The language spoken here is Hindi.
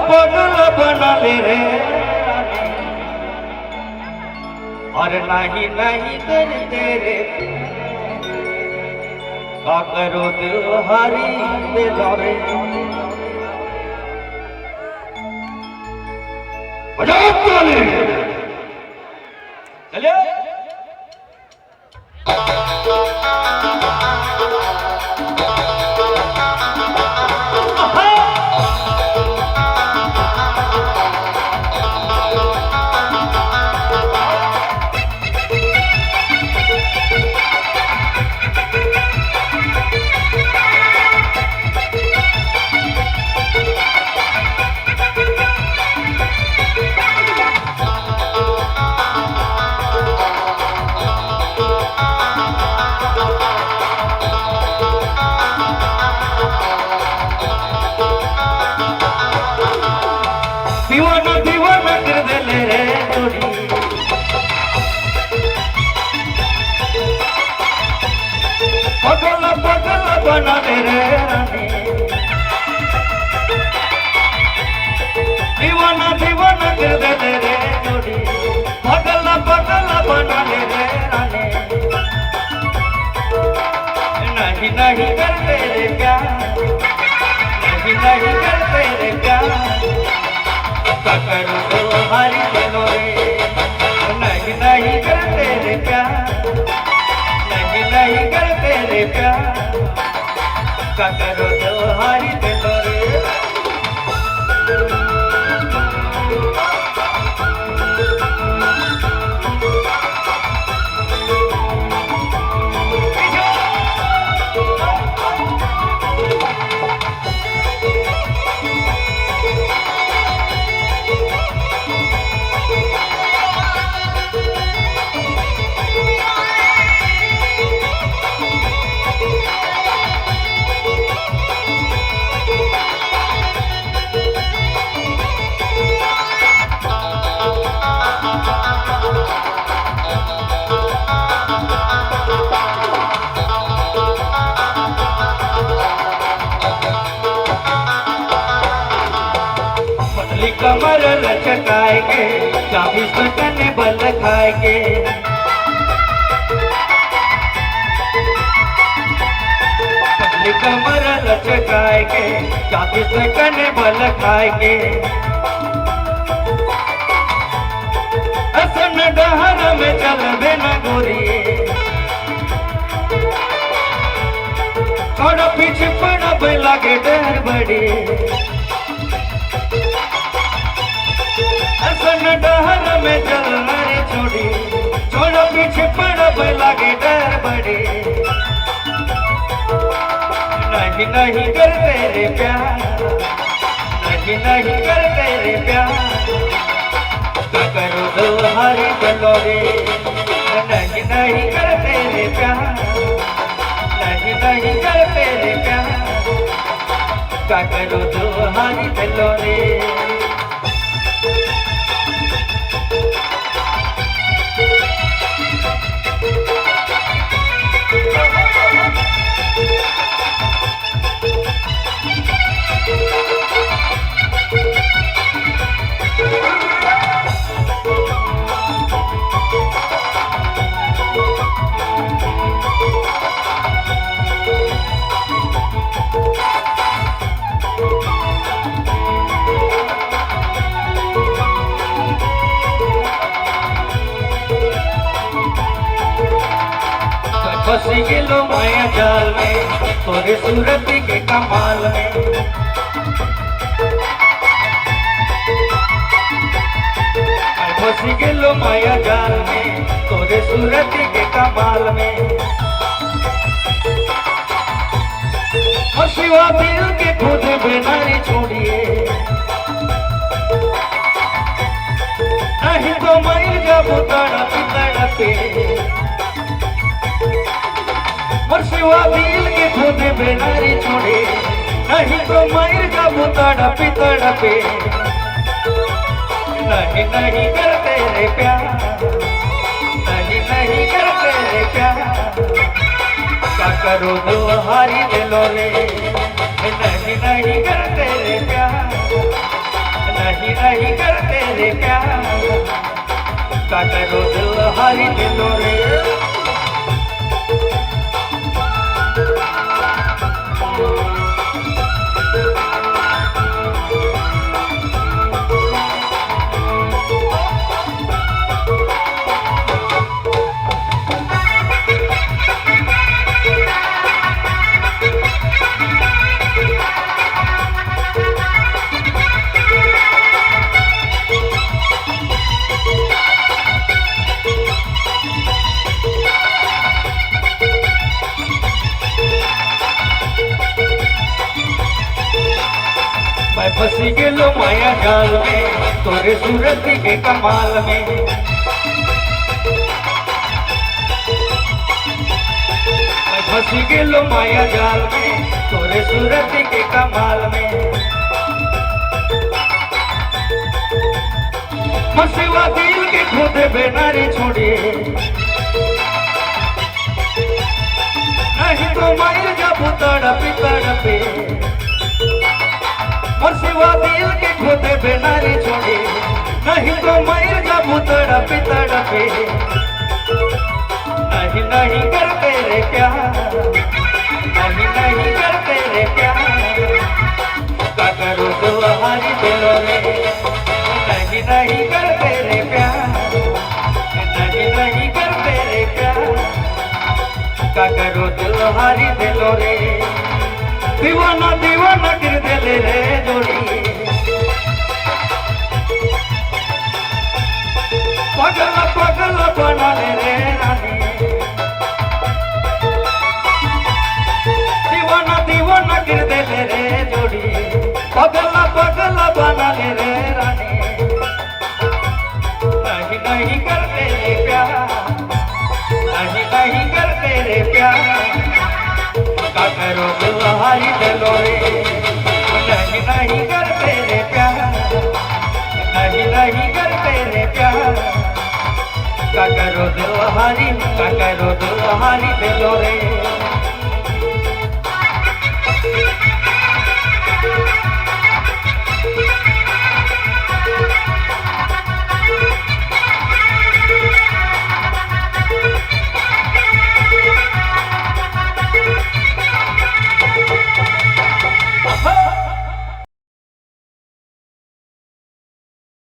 पागल बना ले रे और नहीं नहीं तेरे तेरे का करो दिल हारी दे दौरे चलिए दीवाना दीवाना कर दे ले रे जोड़ी पगला पगला बना ले रे रानी दीवाना दीवाना कर दे ले रे जोड़ी पगला पगला बना ले रे रानी नहीं नहीं करते रे प्यार नहीं नहीं करते रे प्यार करो तो हारी चलो रे नहीं नहीं करते रे प्यार नहीं नहीं करते रे प्यार करो तो हारी चलो रे कमर लचकाएंगे 24 कने बल खाएंगे पतली कमर लचकाएंगे 24 कने बल खाएंगे असन डहर में चल देना गोरी थोड़ा पीछे पड़ा लागे डर बड़ी डहर में चलना रे छोड़ी छोड़ो पीछे पड़ लागे डर बड़ी नहीं नहीं करते रे प्यार नहीं नहीं करते रे प्यार करो दो हारी चलो रे नहीं नहीं करते रे प्यार नहीं नहीं करते रे प्यार करो दो हारी चलो रे फंसी गेलो माया जाल में तोरे सूरत के कमाल में फंसी गेलो माया जाल में तोरे सूरत के कमाल में शिवा दिल के खुद बिनारी छोड़िए नहीं तो मर जब तड़पे और शिवा दिल के खुद बेनारी छोड़े नहीं तो मर जब तड़पे नहीं नहीं करते रे प्यार नहीं नहीं करते रे प्यार क्या करो दो हारी दिलो रे नहीं नहीं करते रे प्यार नहीं नहीं करते रे प्यार, का करो दिल हारी दिलो रे। मैं फंसी गेलो माया जाल में, तोरे सूरत के कमाल में। मैं फंसी गेलो माया जाल में, तोरे सूरत के कमाल में। मसवा दिल के खोदे बेनारे छोड़े, नहीं तो मायर जब तड़पी तड़पे। और सिवा दिल के खोदे बेनारे छोड़े, नहीं तो मर जब तड़पे तड़पे। नहीं नहीं करते रे प्यार, नहीं नहीं करते रे प्यार, का करो दिल हारी दिलो रे। नहीं नहीं करते रे प्यार, नहीं नहीं करते रे प्यार, का करो दिल हारी दिलो रे। दीवाना दीवाना कर दिले रे जोड़ी, पगला पगला बना ले रे रानी। दीवाना दीवाना कर दिले रे जोड़ी, पगला पगला बना ले रे रानी। नहीं नहीं करते रे प्यार, नहीं नहीं करते रे प्यार, का करो दिल हारी दिलो रे। नहीं नहीं करते रे प्यार, नहीं नहीं करते रे प्यार, का करो दिल हारी, का करो दिल हारी दिलो रे।